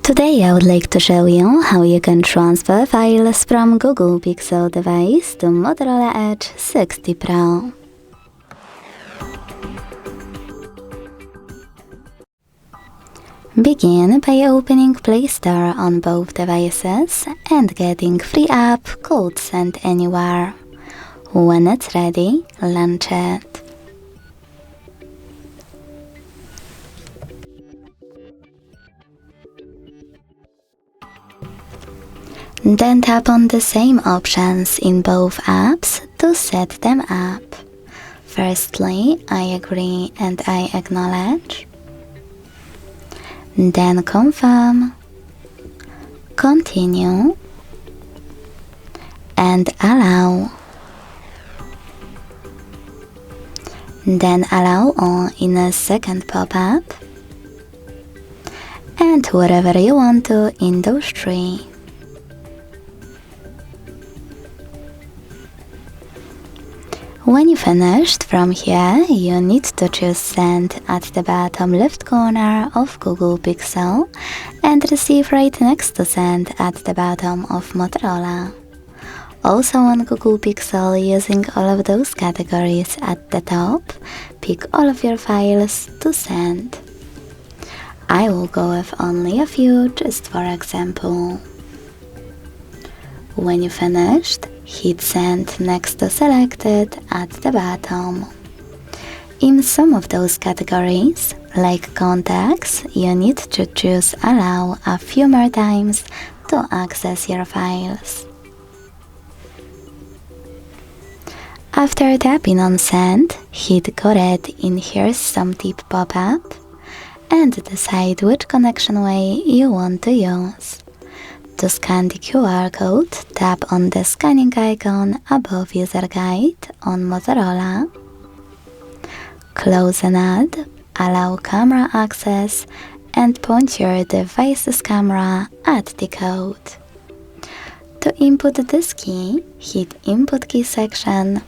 Today I would like to show you how you can transfer files from Google Pixel device to Motorola Edge 60 Pro. Begin by opening Play Store on both devices and getting free app called Send Anywhere. When it's ready, launch it. Then tap on the same options in both apps to set them up. Firstly, I agree and I acknowledge. Then confirm, continue, and allow. Then allow all in a second pop-up, and whatever you want to in those three. When you finished, from here you need to choose Send at the bottom left corner of Google Pixel and Receive right next to Send at the bottom of Motorola. Also on Google Pixel, using all of those categories at the top, pick all of your files to send. I will go with only a few just for example. When you finished, hit Send next to Selected at the bottom. In some of those categories, like Contacts, you need to choose Allow a few more times to access your files. After tapping on Send, hit Go Red in Here's Some Tip pop-up and decide which connection way you want to use. To scan the QR code, tap on the scanning icon above User Guide on Motorola. Close an ad, allow camera access, and point your device's camera at the code. To input this key, hit Input Key section.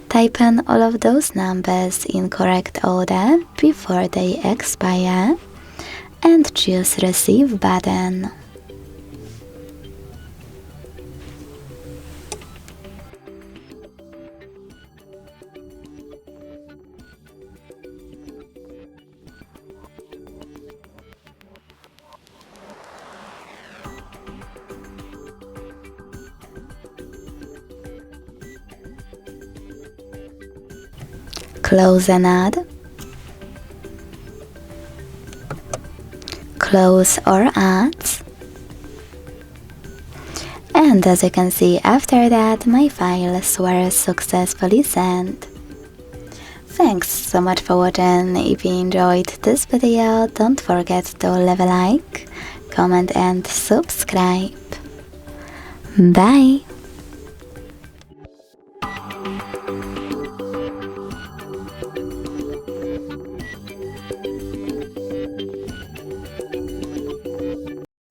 Type in all of those numbers in correct order before they expire, and choose Receive button. Close an ad, close all ads, and as you can see, after that my files were successfully sent. Thanks so much for watching. If you enjoyed this video, don't forget to leave a like, comment and subscribe. Bye!